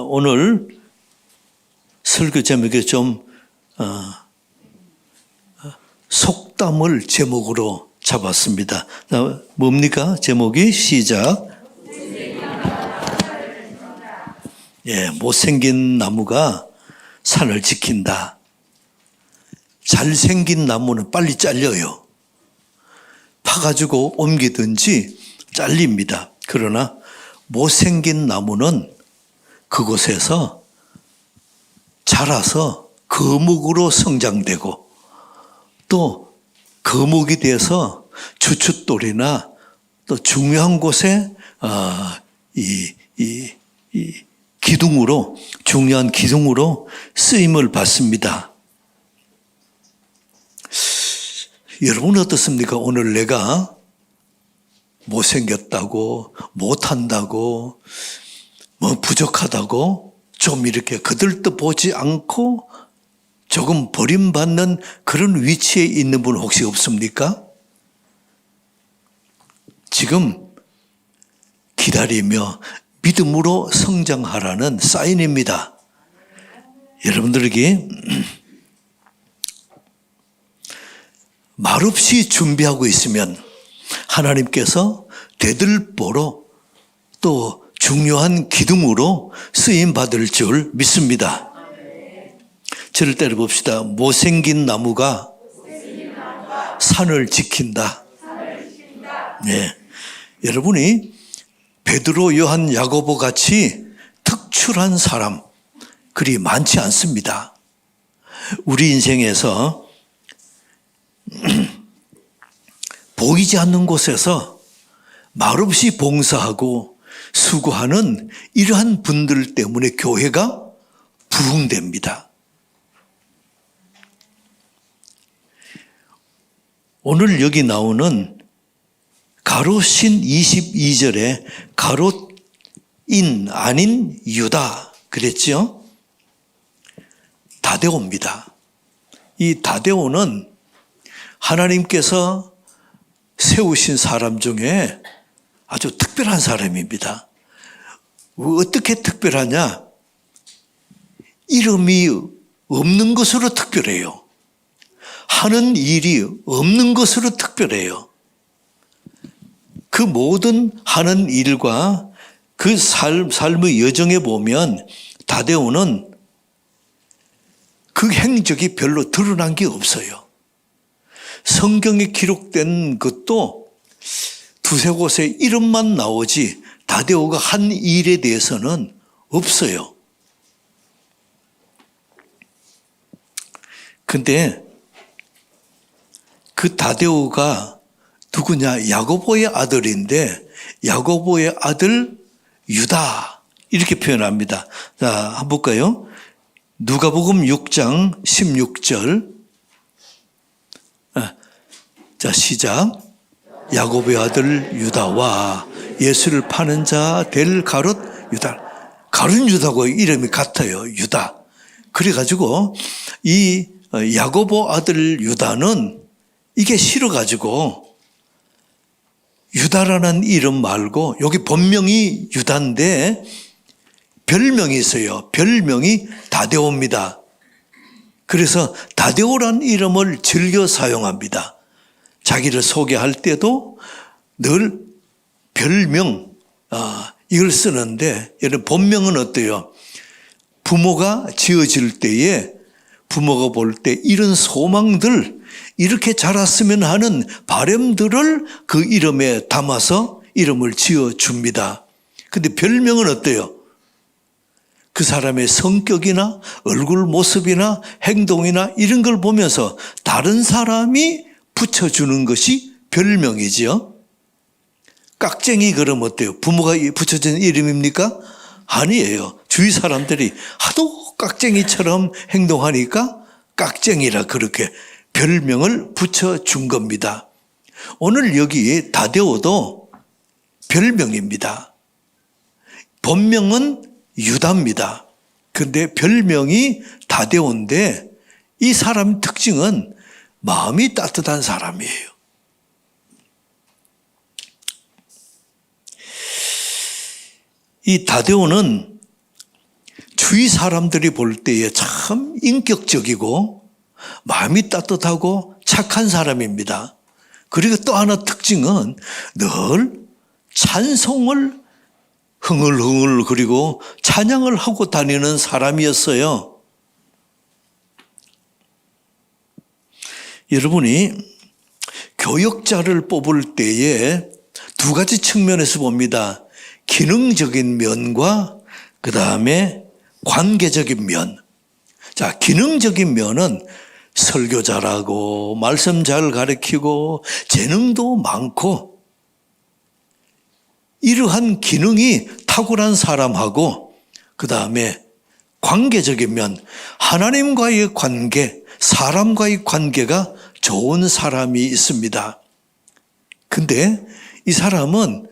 오늘 설교 제목에 좀 속담을 제목으로 잡았습니다. 뭡니까? 제목이 시작. 못생긴 나무가 산을 지킨다. 잘생긴 나무는 빨리 잘려요. 파가지고 옮기든지 잘립니다. 그러나 못생긴 나무는 그곳에서 자라서 거목으로 성장되고 또 거목이 돼서 주춧돌이나 또 중요한 곳에 기둥으로, 중요한 기둥으로 쓰임을 받습니다. 여러분 어떻습니까? 오늘 내가 못생겼다고, 못한다고, 부족하다고 좀 이렇게 거들떠보지 않고 조금 버림받는 그런 위치에 있는 분 혹시 없습니까? 지금 기다리며 믿음으로 성장하라는 사인입니다. 여러분들에게 말없이 준비하고 있으면 하나님께서 대들보로 또 중요한 기둥으로 쓰임받을 줄 믿습니다. 저를 따라 봅시다. 못생긴 나무가 산을 지킨다. 네. 여러분이 베드로, 요한, 야고보 같이 특출한 사람 그리 많지 않습니다. 우리 인생에서 보이지 않는 곳에서 말없이 봉사하고 수고하는 이러한 분들 때문에 교회가 부흥됩니다. 오늘 여기 나오는 가롯신 22절에 가롯인 아닌 유다 그랬죠? 다데오입니다. 이 다데오는 하나님께서 세우신 사람 중에 아주 특별한 사람입니다. 어떻게 특별하냐? 이름이 없는 것으로 특별해요. 하는 일이 없는 것으로 특별해요. 그 모든 하는 일과 그 삶의 여정에 보면 다데오는 그 행적이 별로 드러난 게 없어요. 성경에 기록된 것도 두세 곳에 이름만 나오지 다데오가 한 일에 대해서는 없어요. 근데 그 다데오가 누구냐? 야고보의 아들인데 야고보의 아들 유다 이렇게 표현합니다. 자, 한번 볼까요? 누가복음 6장 16절. 자, 시작. 야고보의 아들 유다와 예수를 파는 자 될 가롯 유다. 가롯 유다고 이름이 같아요. 유다. 그래가지고 이 야고보 아들 유다는 이게 싫어가지고 유다라는 이름 말고 여기 본명이 유다인데 별명이 있어요. 별명이 다데오입니다. 그래서 다데오라는 이름을 즐겨 사용합니다. 자기를 소개할 때도 늘 별명 이걸 쓰는데 여러분 본명은 어때요? 부모가 지어질 때에 부모가 볼 때 이런 소망들 이렇게 자랐으면 하는 바람들을 그 이름에 담아서 이름을 지어줍니다. 근데 별명은 어때요? 그 사람의 성격이나 얼굴 모습이나 행동이나 이런 걸 보면서 다른 사람이 붙여주는 것이 별명이지요. 깍쟁이 그럼 어때요? 부모가 붙여준 이름입니까? 아니에요. 주위 사람들이 하도 깍쟁이처럼 행동하니까 깍쟁이라 그렇게 별명을 붙여준 겁니다. 오늘 여기 다데오도 별명입니다. 본명은 유다입니다. 그런데 별명이 다데오인데 이 사람 특징은 마음이 따뜻한 사람이에요. 이 다데오는 주위 사람들이 볼 때에 참 인격적이고 마음이 따뜻하고 착한 사람입니다. 그리고 또 하나 특징은 늘 찬송을 흥얼흥얼 그리고 찬양을 하고 다니는 사람이었어요. 여러분이 교역자를 뽑을 때에 두 가지 측면에서 봅니다. 기능적인 면과 그 다음에 관계적인 면. 자, 기능적인 면은 설교 잘하고 말씀 잘 가르치고 재능도 많고 이러한 기능이 탁월한 사람하고 그 다음에 관계적인 면, 하나님과의 관계, 사람과의 관계가 좋은 사람이 있습니다. 근데 이 사람은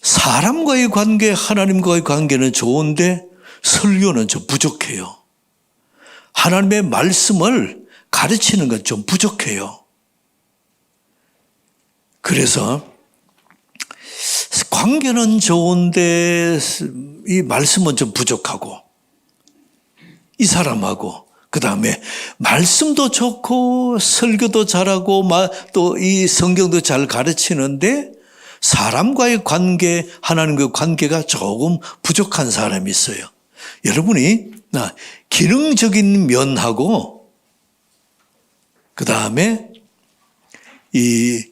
사람과의 관계, 하나님과의 관계는 좋은데 설교는 좀 부족해요. 하나님의 말씀을 가르치는 건 좀 부족해요. 그래서 관계는 좋은데 이 말씀은 좀 부족하고 이 사람하고 그 다음에 말씀도 좋고 설교도 잘하고 또 이 성경도 잘 가르치는데 사람과의 관계, 하나님과의 관계가 조금 부족한 사람이 있어요. 여러분이 기능적인 면하고 그 다음에 이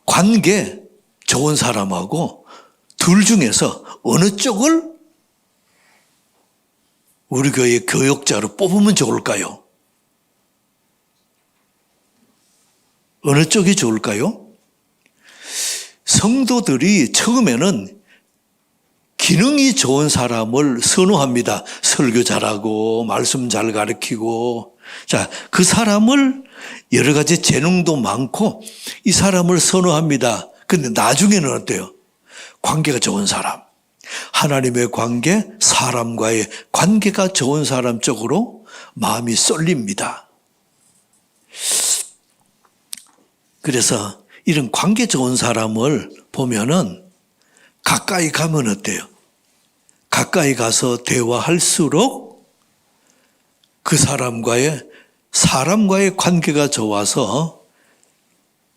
관계 좋은 사람하고 둘 중에서 어느 쪽을 우리 교회 교역자로 뽑으면 좋을까요? 어느 쪽이 좋을까요? 성도들이 처음에는 기능이 좋은 사람을 선호합니다. 설교 잘하고 말씀 잘 가르치고 자, 그 사람을 여러 가지 재능도 많고 이 사람을 선호합니다. 근데 나중에는 어때요? 관계가 좋은 사람, 하나님의 관계, 사람과의 관계가 좋은 사람 쪽으로 마음이 쏠립니다. 그래서 이런 관계 좋은 사람을 보면은 가까이 가면 어때요? 가까이 가서 대화할수록 그 사람과의 관계가 좋아서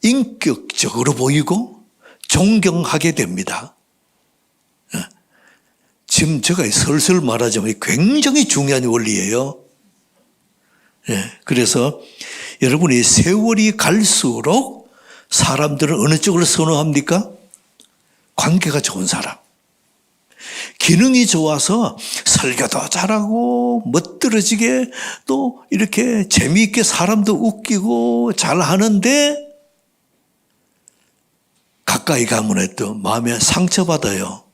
인격적으로 보이고 존경하게 됩니다. 지금 제가 슬슬 말하자면 굉장히 중요한 원리예요. 그래서 여러분이 세월이 갈수록 사람들은 어느 쪽을 선호합니까? 관계가 좋은 사람. 기능이 좋아서 설교도 잘하고 멋들어지게 또 이렇게 재미있게 사람도 웃기고 잘하는데 가까이 가면 또 마음에 상처받아요.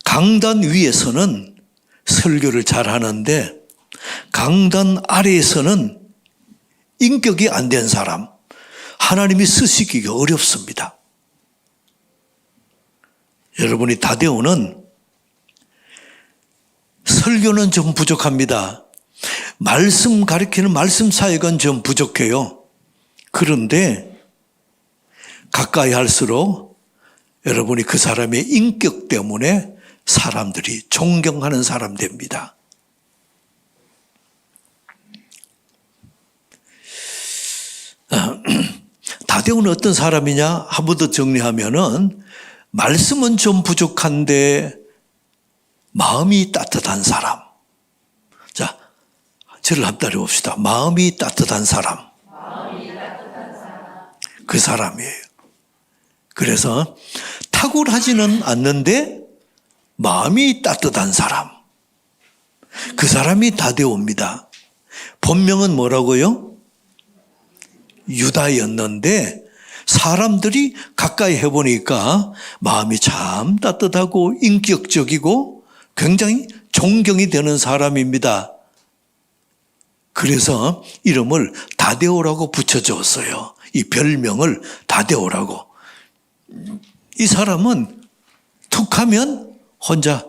강단 위에서는 설교를 잘하는데 강단 아래에서는 인격이 안 된 사람, 하나님이 쓰시기가 어렵습니다. 여러분이 다데오는 설교는 좀 부족합니다. 말씀 가르치는 말씀 사역은 좀 부족해요. 그런데 가까이 할수록 여러분이 그 사람의 인격 때문에 사람들이 존경하는 사람 됩니다. 다데오는 어떤 사람이냐? 한 번 더 정리하면은 말씀은 좀 부족한데 마음이 따뜻한 사람. 자, 저를 한번 따라 봅시다. 마음이 따뜻한 사람. 그 사람이에요. 그래서 탁월하지는 않는데 마음이 따뜻한 사람. 그 사람이 다데오입니다. 본명은 뭐라고요? 유다였는데 사람들이 가까이 해보니까 마음이 참 따뜻하고 인격적이고 굉장히 존경이 되는 사람입니다. 그래서 이름을 다데오라고 붙여줬어요. 이 별명을 다데오라고. 이 사람은 툭하면 혼자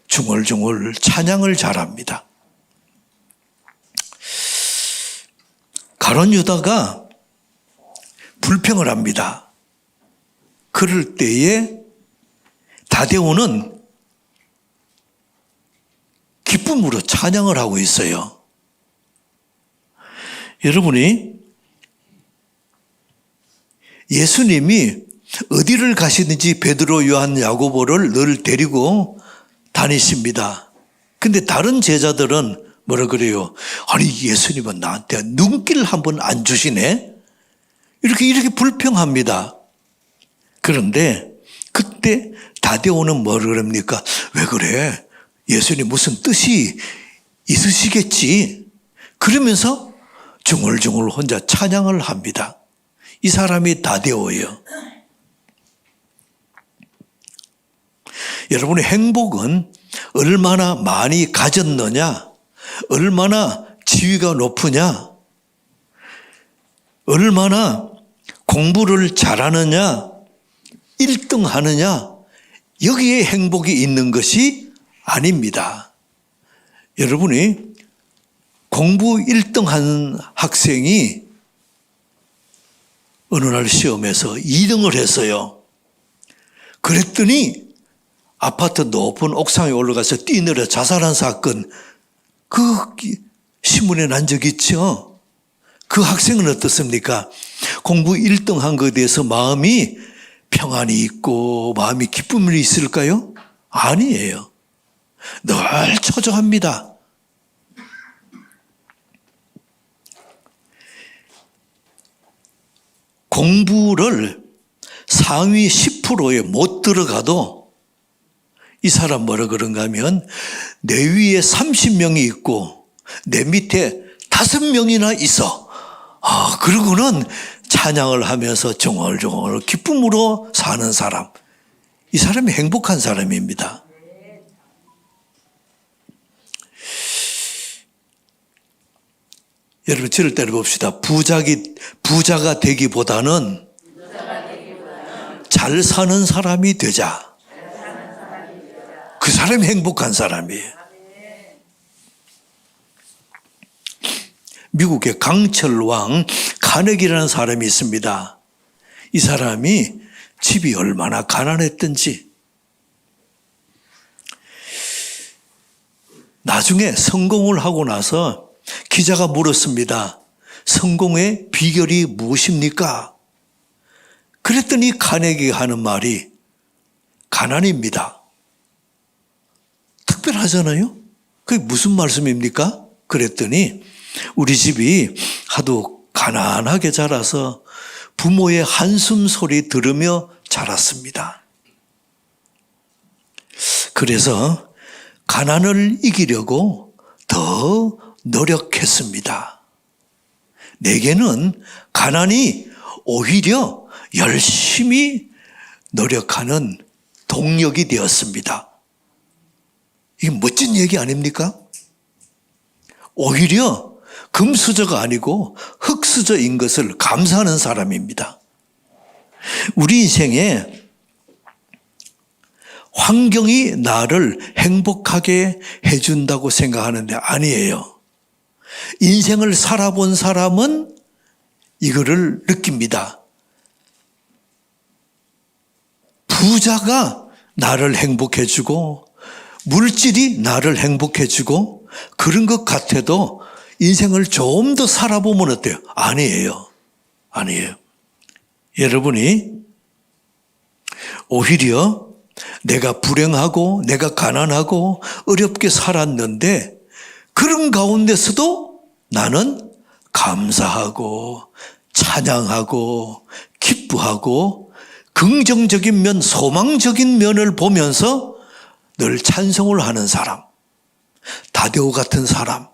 중얼중얼 찬양을 잘합니다. 가룟 유다가 불평을 합니다. 그럴 때에 다데오는 기쁨으로 찬양을 하고 있어요. 여러분이 예수님이 어디를 가시든지 베드로, 요한, 야고보를 늘 데리고 다니십니다. 근데 다른 제자들은 뭐라 그래요? 아니, 예수님은 나한테 눈길 한번 안 주시네? 이렇게 불평합니다. 그런데 그때 다데오는 뭐라 그럽니까? 왜 그래? 예수님 무슨 뜻이 있으시겠지? 그러면서 중얼중얼 혼자 찬양을 합니다. 이 사람이 다데오예요. 여러분의 행복은 얼마나 많이 가졌느냐, 얼마나 지위가 높으냐, 얼마나 공부를 잘하느냐, 1등 하느냐, 여기에 행복이 있는 것이 아닙니다. 여러분이 공부 1등 한 학생이 어느 날 시험에서 2등을 했어요. 그랬더니 아파트 높은 옥상에 올라가서 뛰내려 자살한 사건, 그 신문에 난 적 있죠? 그 학생은 어떻습니까? 공부 1등 한 것에 대해서 마음이 평안이 있고 마음이 기쁨이 있을까요? 아니에요. 늘 초조합니다. 공부를 상위 10%에 못 들어가도 이 사람 뭐라 그런가 하면 내 위에 30명이 있고 내 밑에 5명이나 있어. 그러고는 찬양을 하면서 정얼정얼 기쁨으로 사는 사람. 이 사람이 행복한 사람입니다. 여러분, 저를 때려봅시다. 부자가 되기보다는 잘 사는 사람이 되자. 그 사람이 행복한 사람이에요. 미국의 강철왕 카네기라는 사람이 있습니다. 이 사람이 집이 얼마나 가난했던지 나중에 성공을 하고 나서 기자가 물었습니다. 성공의 비결이 무엇입니까? 그랬더니 카네기가 하는 말이 가난입니다. 특별하잖아요? 그게 무슨 말씀입니까? 그랬더니 우리 집이 하도 가난하게 자라서 부모의 한숨 소리 들으며 자랐습니다. 그래서 가난을 이기려고 더 노력했습니다. 내게는 가난이 오히려 열심히 노력하는 동력이 되었습니다. 이게 멋진 얘기 아닙니까? 오히려 금수저가 아니고 흙수저인 것을 감사하는 사람입니다. 우리 인생에 환경이 나를 행복하게 해준다고 생각하는데 아니에요. 인생을 살아본 사람은 이거를 느낍니다. 부자가 나를 행복해주고 물질이 나를 행복해주고 그런 것 같아도 인생을 좀 더 살아보면 어때요? 아니에요. 여러분이 오히려 내가 불행하고 내가 가난하고 어렵게 살았는데 그런 가운데서도 나는 감사하고 찬양하고 기뻐하고 긍정적인 면, 소망적인 면을 보면서 늘 찬송을 하는 사람, 다데오 같은 사람,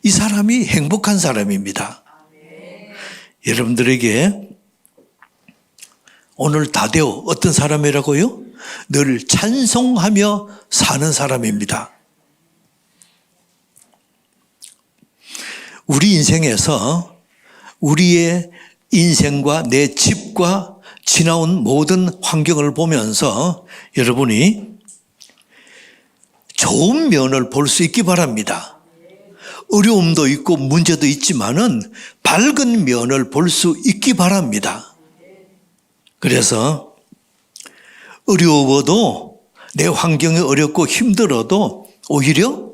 이 사람이 행복한 사람입니다. 여러분들에게 오늘 다데오 어떤 사람이라고요? 늘 찬송하며 사는 사람입니다. 우리 인생에서 우리의 인생과 내 집과 지나온 모든 환경을 보면서 여러분이 좋은 면을 볼 수 있기 바랍니다. 어려움도 있고 문제도 있지만은 밝은 면을 볼 수 있기 바랍니다. 그래서 어려워도 내 환경이 어렵고 힘들어도 오히려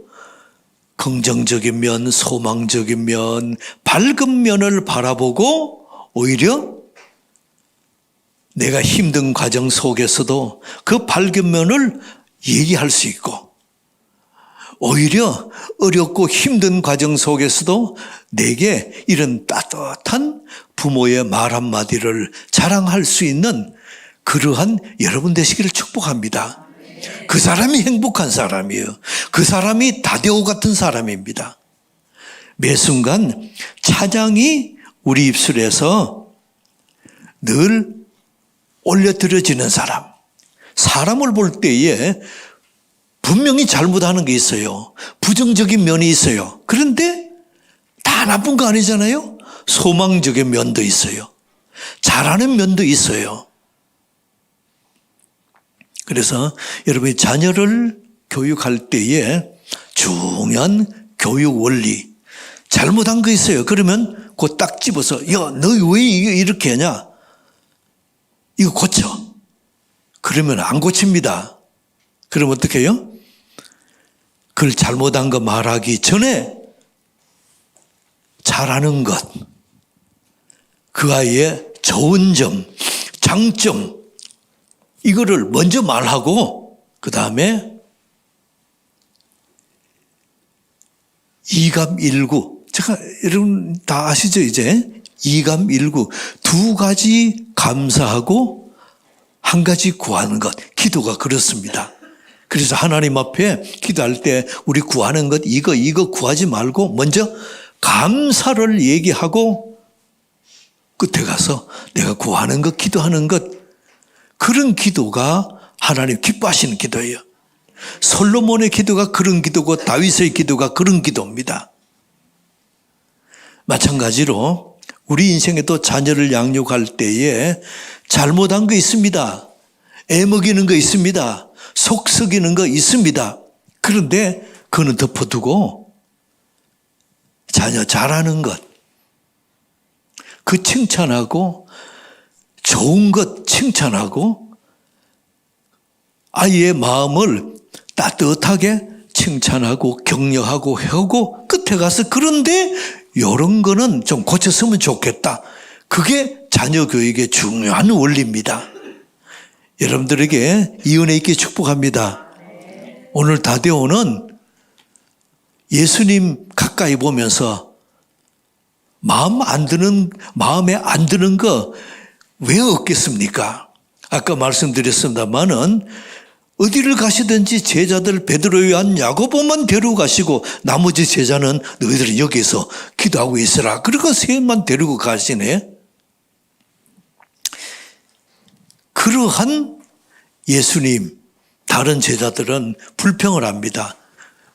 긍정적인 면, 소망적인 면, 밝은 면을 바라보고 오히려 내가 힘든 과정 속에서도 그 밝은 면을 얘기할 수 있고 오히려 어렵고 힘든 과정 속에서도 내게 이런 따뜻한 부모의 말 한마디를 자랑할 수 있는 그러한 여러분 되시기를 축복합니다. 그 사람이 행복한 사람이에요. 그 사람이 다데오 같은 사람입니다. 매 순간 찬양이 우리 입술에서 늘 올려드려지는 사람. 사람을 볼 때에 분명히 잘못하는 게 있어요. 부정적인 면이 있어요. 그런데 다 나쁜 거 아니잖아요. 소망적인 면도 있어요. 잘하는 면도 있어요. 그래서 여러분이 자녀를 교육할 때에 중요한 교육 원리, 잘못한 거 있어요. 그러면 그거 딱 집어서 야, 너 왜 이렇게 하냐? 이거 고쳐. 그러면 안 고칩니다. 그럼 어떻게 해요? 그걸 잘못한 거 말하기 전에 잘하는 것, 그 아이의 좋은 점, 장점, 이거를 먼저 말하고 그 다음에 이감일구, 제가 여러분 다 아시죠 이제? 이감일구, 두 가지 감사하고 한 가지 구하는 것, 기도가 그렇습니다. 그래서 하나님 앞에 기도할 때 우리 구하는 것 이거 구하지 말고 먼저 감사를 얘기하고 끝에 가서 내가 구하는 것, 기도하는 것, 그런 기도가 하나님 기뻐하시는 기도예요. 솔로몬의 기도가 그런 기도고 다윗의 기도가 그런 기도입니다. 마찬가지로 우리 인생에도 자녀를 양육할 때에 잘못한 거 있습니다. 애먹이는 거 있습니다. 속 썩이는 거 있습니다. 그런데 그거는 덮어두고 자녀 잘하는 것, 그 칭찬하고 좋은 것 칭찬하고 아이의 마음을 따뜻하게 칭찬하고 격려하고 하고 끝에 가서 그런데 이런 거는 좀 고쳤으면 좋겠다. 그게 자녀 교육의 중요한 원리입니다. 여러분들에게 이 은혜 있게 축복합니다. 오늘 다데오는 예수님 가까이 보면서 마음에 안 드는 거 왜 없겠습니까? 아까 말씀드렸습니다마는 어디를 가시든지 제자들 베드로, 요한, 야고보만 데리고 가시고 나머지 제자는 너희들은 여기서 기도하고 있으라. 그리고 셋만 데리고 가시네. 그러한 예수님, 다른 제자들은 불평을 합니다.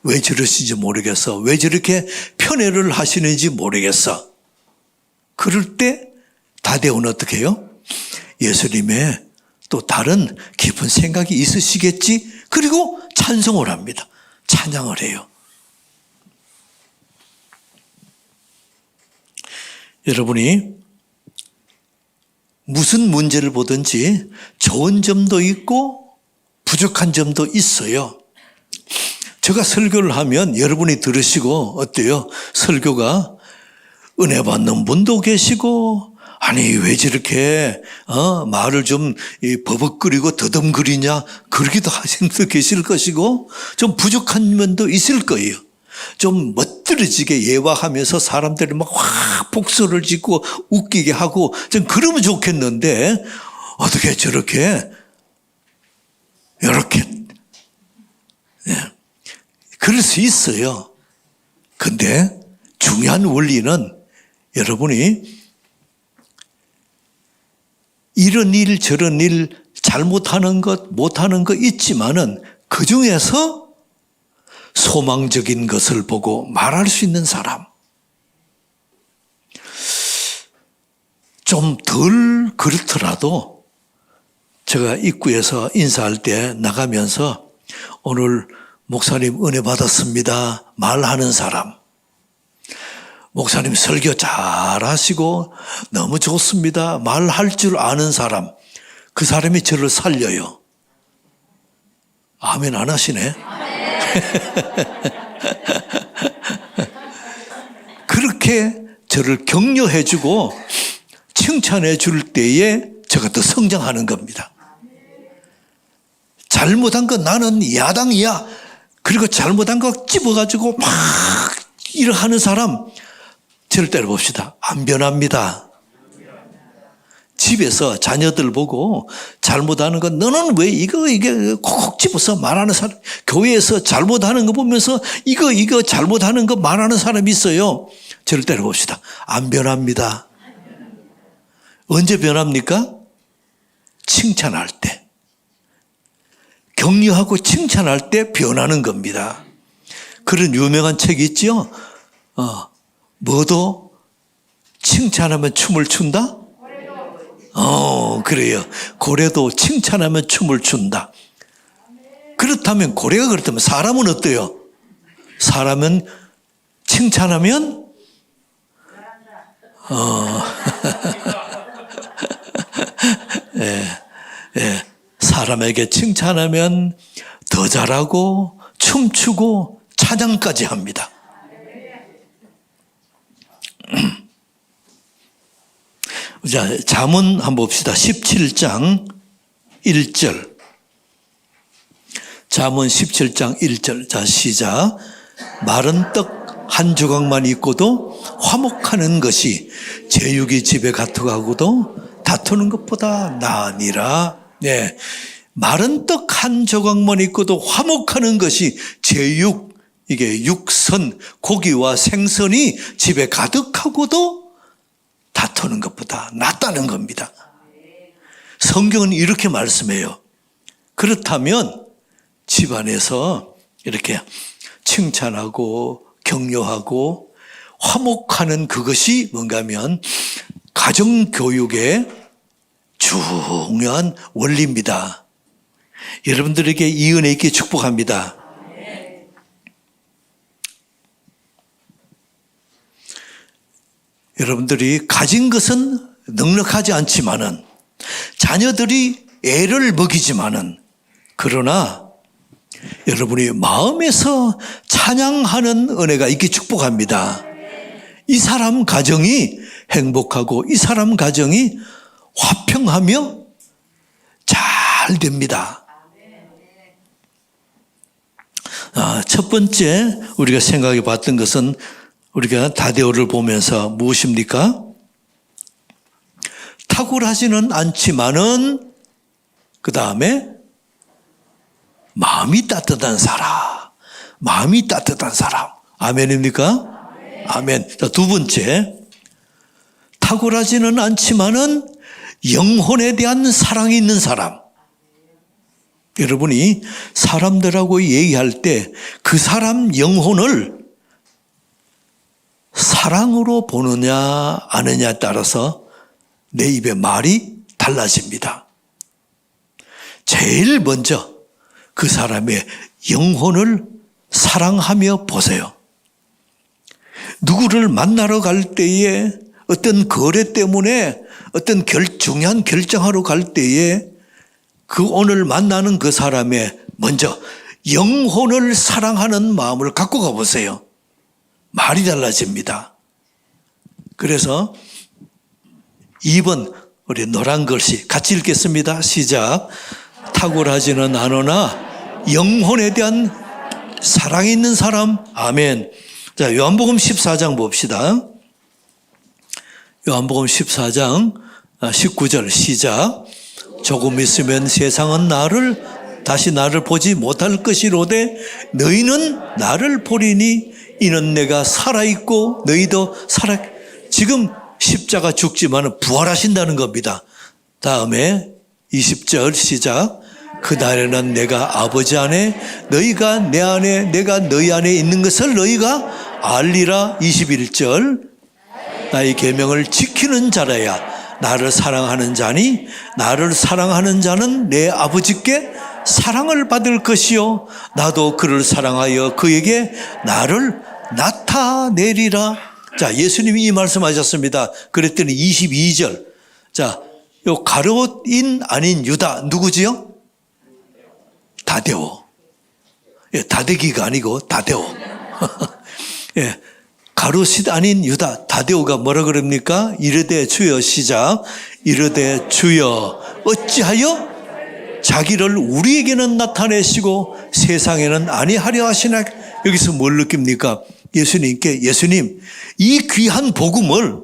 왜 저러시는지 모르겠어. 왜 저렇게 편애를 하시는지 모르겠어. 그럴 때 다데오는 어떻게 해요? 예수님의 또 다른 깊은 생각이 있으시겠지? 그리고 찬송을 합니다. 찬양을 해요. 여러분이 무슨 문제를 보든지 좋은 점도 있고 부족한 점도 있어요. 제가 설교를 하면 여러분이 들으시고 어때요? 설교가 은혜 받는 분도 계시고 아니 왜 저렇게 말을 좀 버벅거리고 더듬거리냐 그러기도 하시는 분도 계실 것이고 좀 부족한 면도 있을 거예요. 좀 멋들어지게 예화하면서 사람들이 막 확 복수를 짓고 웃기게 하고 좀 그러면 좋겠는데 어떻게 저렇게 이렇게 그럴 수 있어요. 근데 중요한 원리는 여러분이 이런 일 저런 일 잘못하는 것 못하는 것 있지만은 그중에서 소망적인 것을 보고 말할 수 있는 사람, 좀 덜 그렇더라도 제가 입구에서 인사할 때 나가면서 오늘 목사님 은혜 받았습니다 말하는 사람, 목사님 설교 잘하시고 너무 좋습니다 말할 줄 아는 사람, 그 사람이 저를 살려요. 아멘 안 하시네. 그렇게 저를 격려해 주고 칭찬해 줄 때에 제가 더 성장하는 겁니다. 잘못한 거 나는 야당이야. 그리고 잘못한 거 집어가지고 막 일을 하는 사람 절대로 봅시다. 안 변합니다. 집에서 자녀들 보고 잘못하는 거 너는 왜 이게 콕 집어서 말하는 사람, 교회에서 잘못하는 거 보면서 이거 잘못하는 거 말하는 사람이 있어요. 절대로 봅시다. 안 변합니다. 언제 변합니까? 칭찬할 때. 격려하고 칭찬할 때 변하는 겁니다. 그런 유명한 책이 있죠. 뭐도 칭찬하면 춤을 춘다? 그래요. 고래도 칭찬하면 춤을 춘다. 그렇다면 고래가 그렇다면 사람은 어때요? 사람은 칭찬하면 사람에게 칭찬하면 더 잘하고 춤추고 찬양까지 합니다. 자, 잠언 한번 봅시다. 17장 1절. 잠언 17장 1절. 자, 시작. 마른 떡 한 조각만 있고도 화목하는 것이 제육이 집에 가득하고도 다투는 것보다 나으니라. 네. 마른 떡 한 조각만 있고도 화목하는 것이 제육, 이게 육선, 고기와 생선이 집에 가득하고도 다투는 것보다 낫다는 겁니다. 성경은 이렇게 말씀해요. 그렇다면 집안에서 이렇게 칭찬하고 격려하고 화목하는 그것이 뭔가 하면 가정교육의 중요한 원리입니다. 여러분들에게 이 은혜 있게 축복합니다. 여러분들이 가진 것은 넉넉하지 않지만은 자녀들이 애를 먹이지만은 그러나 여러분이 마음에서 찬양하는 은혜가 있게 축복합니다. 이 사람 가정이 행복하고 이 사람 가정이 화평하며 잘 됩니다. 첫 번째 우리가 생각해 봤던 것은 우리가 다데오를 보면서 무엇입니까? 탁월하지는 않지만은 그 다음에 마음이 따뜻한 사람. 마음이 따뜻한 사람. 아멘입니까? 아멘. 자, 두 번째. 탁월하지는 않지만은 영혼에 대한 사랑이 있는 사람. 여러분이 사람들하고 얘기할 때 그 사람 영혼을 사랑으로 보느냐 아느냐에 따라서 내 입의 말이 달라집니다. 제일 먼저 그 사람의 영혼을 사랑하며 보세요. 누구를 만나러 갈 때에 어떤 거래 때문에 어떤 중요한 결정하러 갈 때에 그 오늘 만나는 그 사람의 먼저 영혼을 사랑하는 마음을 갖고 가보세요. 말이 달라집니다. 그래서 2번 우리 노란 글씨 같이 읽겠습니다. 시작. 탁월하지는 않으나 영혼에 대한 사랑이 있는 사람. 아멘. 자, 요한복음 14장 봅시다. 요한복음 14장 19절 시작. 조금 있으면 세상은 다시 나를 보지 못할 것이로되 너희는 나를 보리니 이는 내가 살아있고 너희도 지금 십자가 죽지만 부활하신다는 겁니다. 다음에 20절 시작. 그날에는 내가 아버지 안에 너희가 내 안에 내가 너희 안에 있는 것을 너희가 알리라. 21절 나의 계명을 지키는 자라야 나를 사랑하는 자니 나를 사랑하는 자는 내 아버지께 사랑을 받을 것이요 나도 그를 사랑하여 그에게 나를 나타내리라. 자, 예수님이 이 말씀하셨습니다. 그랬더니 22절. 자, 요 가룟인 아닌 유다 누구지요? 다데오. 예, 다대기가 아니고 다데오. 예, 가롯이 아닌 유다, 다데오가 뭐라 그럽니까? 이르되 주여, 시작. 이르되 주여, 어찌하여 자기를 우리에게는 나타내시고 세상에는 아니하려 하시나? 여기서 뭘 느낍니까? 예수님께, 예수님, 이 귀한 복음을,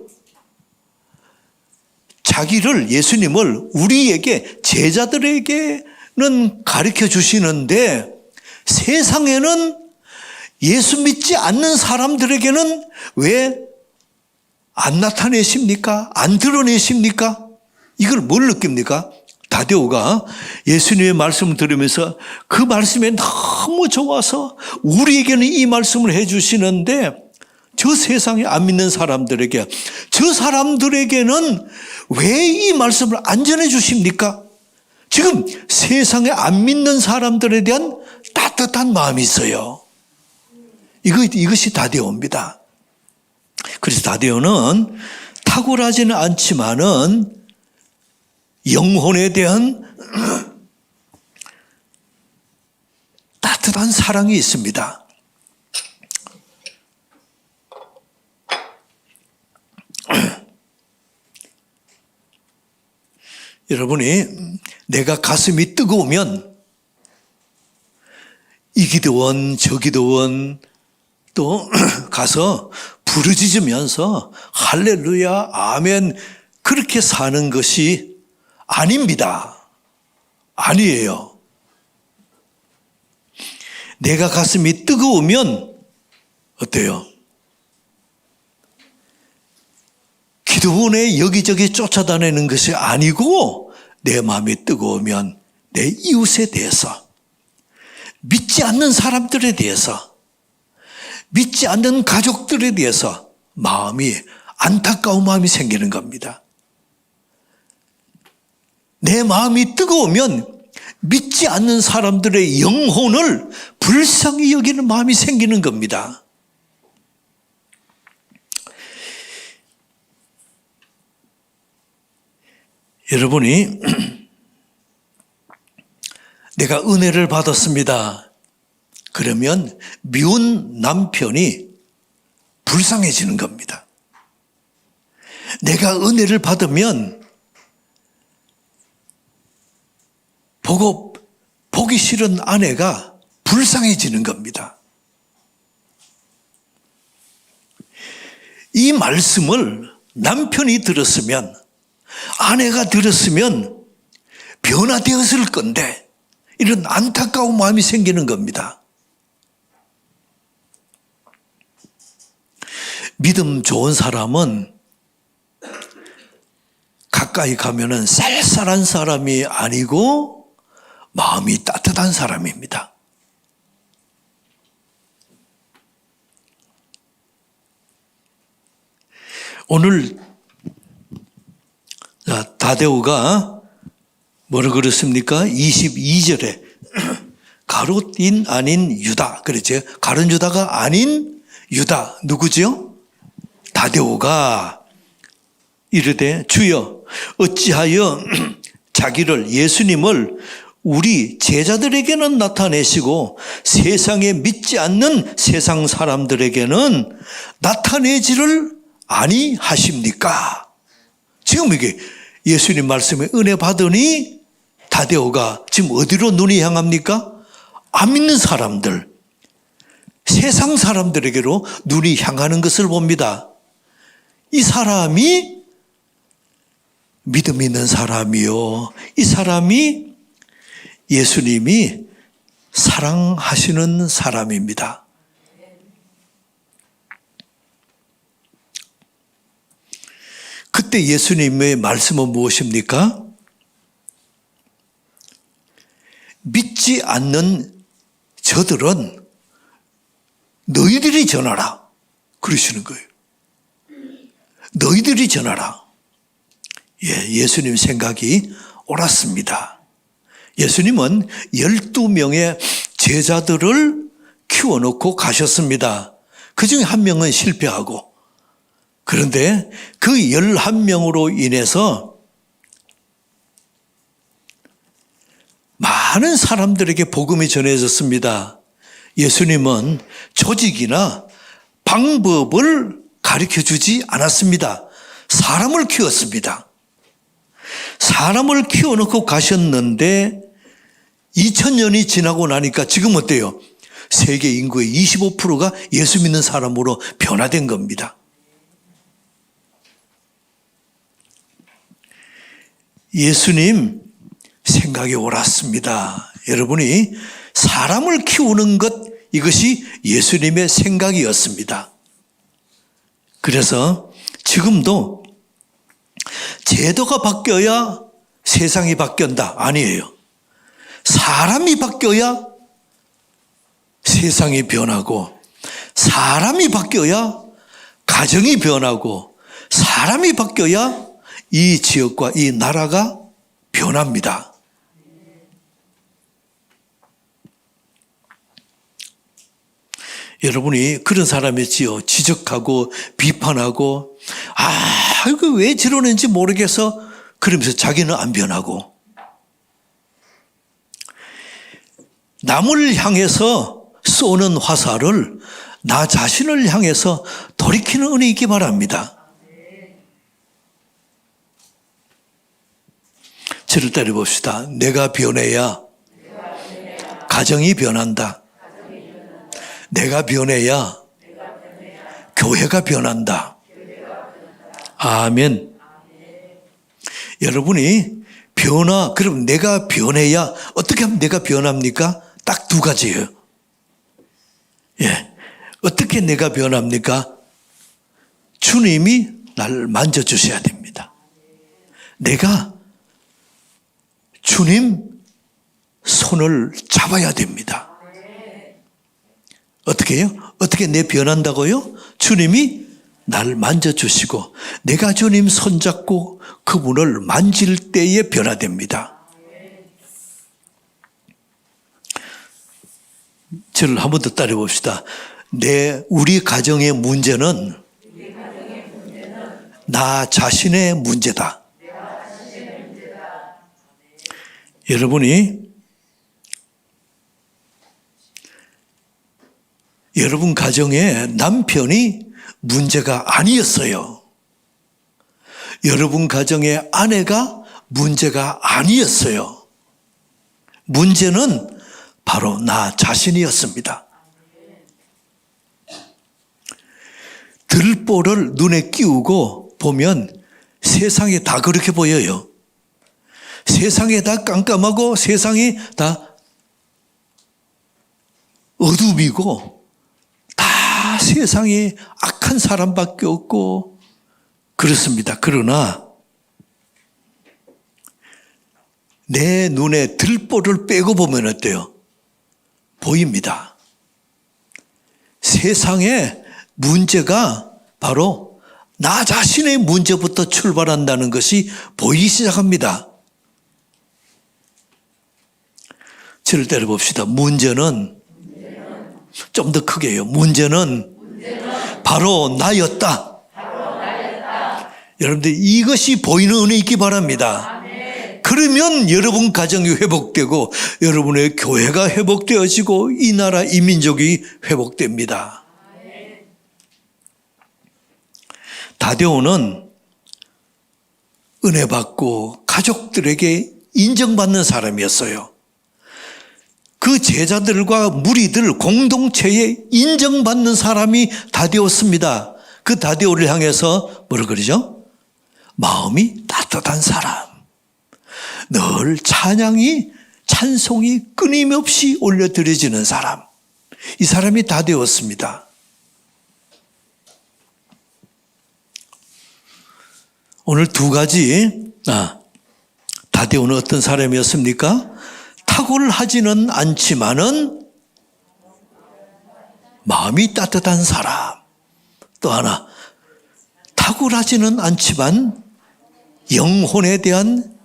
자기를, 예수님을 우리에게, 제자들에게는 가르쳐 주시는데 세상에는, 예수 믿지 않는 사람들에게는 왜 안 나타내십니까? 안 드러내십니까? 이걸 뭘 느낍니까? 다데오가 예수님의 말씀을 들으면서 그 말씀에 너무 좋아서 우리에게는 이 말씀을 해 주시는데 저 세상에 안 믿는 사람들에게, 저 사람들에게는 왜 이 말씀을 안 전해 주십니까? 지금 세상에 안 믿는 사람들에 대한 따뜻한 마음이 있어요. 이것이 다데오입니다. 그래서 다데오는 탁월하지는 않지만은 영혼에 대한 따뜻한 사랑이 있습니다. 여러분이 내가 가슴이 뜨거우면 이 기도원 저 기도원 또 가서 부르짖으면서 할렐루야 아멘 그렇게 사는 것이 아닙니다. 아니에요. 내가 가슴이 뜨거우면 어때요? 기도원에 여기저기 쫓아다니는 것이 아니고 내 마음이 뜨거우면 내 이웃에 대해서, 믿지 않는 사람들에 대해서, 믿지 않는 가족들에 대해서 마음이, 안타까운 마음이 생기는 겁니다. 내 마음이 뜨거우면 믿지 않는 사람들의 영혼을 불쌍히 여기는 마음이 생기는 겁니다. 여러분이 내가 은혜를 받았습니다. 그러면 미운 남편이 불쌍해지는 겁니다. 내가 은혜를 받으면 보기 싫은 아내가 불쌍해지는 겁니다. 이 말씀을 남편이 들었으면, 아내가 들었으면 변화되었을 건데 이런 안타까운 마음이 생기는 겁니다. 믿음 좋은 사람은 가까이 가면은 쌀쌀한 사람이 아니고 마음이 따뜻한 사람입니다. 오늘 다데오가 뭐라 그랬습니까? 22절에 가롯인 아닌 유다 그랬죠. 가룟 유다가 아닌 유다 누구죠? 다데오가 이르되 주여 어찌하여 자기를, 예수님을 우리 제자들에게는 나타내시고 세상에 믿지 않는 세상 사람들에게는 나타내지를 아니하십니까? 지금 이게 예수님 말씀에 은혜 받으니 다데오가 지금 어디로 눈이 향합니까? 안 믿는 사람들, 세상 사람들에게로 눈이 향하는 것을 봅니다. 이 사람이 믿음 있는 사람이요, 이 사람이 예수님이 사랑하시는 사람입니다. 그때 예수님의 말씀은 무엇입니까? 믿지 않는 저들은 너희들이 전하라 그러시는 거예요. 너희들이 전하라. 예수님 생각이 옳았습니다. 예수님은 12명의 제자들을 키워놓고 가셨습니다. 그 중에 한 명은 실패하고, 그런데 그 11명으로 인해서 많은 사람들에게 복음이 전해졌습니다. 예수님은 조직이나 방법을 가르쳐 주지 않았습니다. 사람을 키웠습니다. 사람을 키워놓고 가셨는데 2000년이 지나고 나니까 지금 어때요? 세계 인구의 25%가 예수 믿는 사람으로 변화된 겁니다. 예수님 생각이 옳았습니다. 여러분이 사람을 키우는 것, 이것이 예수님의 생각이었습니다. 그래서 지금도 제도가 바뀌어야 세상이 바뀐다. 아니에요. 사람이 바뀌어야 세상이 변하고, 사람이 바뀌어야 가정이 변하고, 사람이 바뀌어야 이 지역과 이 나라가 변합니다. 여러분이 그런 사람이지요. 지적하고 비판하고, 이거 왜 저러는지 모르겠어. 그러면서 자기는 안 변하고. 남을 향해서 쏘는 화살을 나 자신을 향해서 돌이키는 은혜 있기 바랍니다. 저를 따라 봅시다. 내가 변해야 가정이 변한다. 내가 변해야 교회가 변한다. 아멘. 여러분이 그럼 내가 변해야, 어떻게 하면 내가 변합니까? 딱 두 가지예요. 어떻게 내가 변합니까? 주님이 나를 만져주셔야 됩니다. 내가 주님 손을 잡아야 됩니다. 어떻게 해요? 어떻게 내 변한다고요? 주님이 나를 만져주시고 내가 주님 손잡고 그분을 만질 때에 변화됩니다. 저를 한 번 더 따라 봅시다. 우리 가정의 문제는 나 자신의 문제다. 여러분 가정에 남편이 문제가 아니었어요. 여러분 가정의 아내가 문제가 아니었어요. 문제는 바로 나 자신이었습니다. 들보를 눈에 끼우고 보면 세상이 다 그렇게 보여요. 세상이 다 깜깜하고 세상이 다 어둠이고 다 세상에 악한 사람밖에 없고 그렇습니다. 그러나 내 눈에 들보를 빼고 보면 어때요? 보입니다. 세상에 문제가 바로 나 자신의 문제부터 출발한다는 것이 보이기 시작합니다. 저를 때려 봅시다. 문제는 좀 더 크게 해요. 문제는 바로 나였다. 여러분들 이것이 보이는 은혜 있기 바랍니다. 그러면 여러분 가정이 회복되고 여러분의 교회가 회복되어지고 이 나라 이 민족이 회복됩니다. 다데오는 은혜 받고 가족들에게 인정받는 사람이었어요. 그 제자들과 무리들 공동체에 인정받는 사람이 다데오였습니다. 그 다데오를 향해서 뭐라 그러죠? 마음이 따뜻한 사람. 늘 찬송이 끊임없이 올려드려지는 사람. 이 사람이 다데오였습니다. 오늘 두 가지, 다데오는 어떤 사람이었습니까? 탁월하지는 않지만은 마음이 따뜻한 사람. 또 하나, 탁월하지는 않지만 영혼에 대한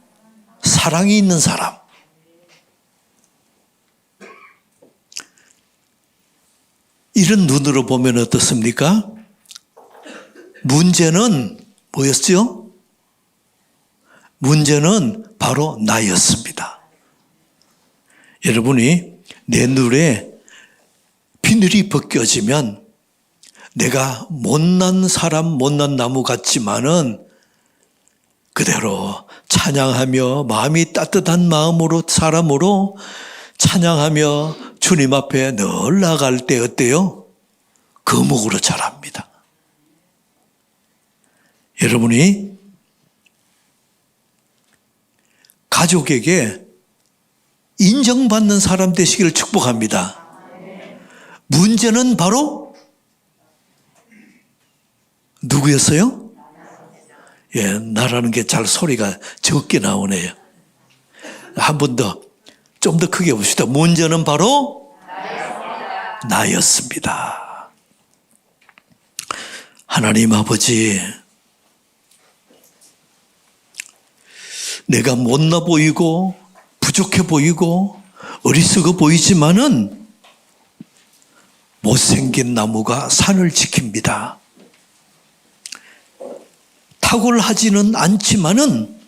사랑이 있는 사람. 이런 눈으로 보면 어떻습니까? 문제는 뭐였죠? 문제는 바로 나였습니다. 여러분이 내 눈에 비늘이 벗겨지면 내가 못난 사람, 못난 나무 같지만은 그대로 찬양하며 마음이 따뜻한 마음으로 사람으로 찬양하며 주님 앞에 늘 나갈 때 어때요? 거목으로 자랍니다. 여러분이 가족에게 인정받는 사람 되시기를 축복합니다. 문제는 바로 누구였어요? 예, 나라는 게 잘 소리가 적게 나오네요. 한 번 더, 좀 더 크게 봅시다. 문제는 바로 나였습니다. 하나님 아버지, 내가 못나 보이고 부족해 보이고 어리석어 보이지만은 못생긴 나무가 산을 지킵니다. 탁월하지는 않지만은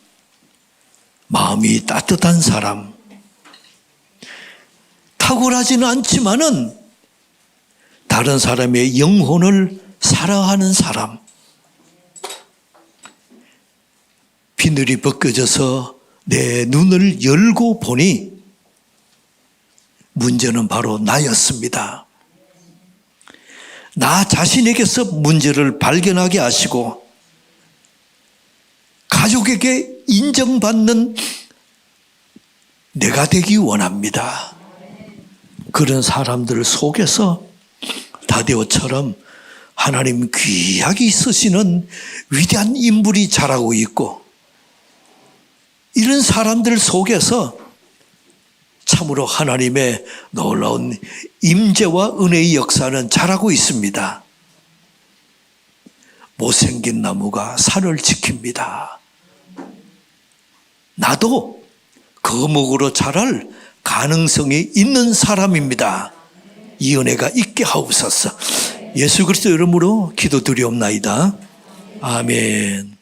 마음이 따뜻한 사람, 탁월하지는 않지만은 다른 사람의 영혼을 사랑하는 사람, 비늘이 벗겨져서 내 눈을 열고 보니 문제는 바로 나였습니다. 나 자신에게서 문제를 발견하게 하시고 가족에게 인정받는 내가 되기 원합니다. 그런 사람들 속에서 다데오처럼 하나님 귀하게 쓰시는 위대한 인물이 자라고 있고 이런 사람들 속에서 참으로 하나님의 놀라운 임재와 은혜의 역사는 자라고 있습니다. 못생긴 나무가 산을 지킵니다. 나도 거목으로 자랄 가능성이 있는 사람입니다. 이 은혜가 있게 하옵소서. 예수 그리스도 이름으로 기도드리옵나이다. 아멘.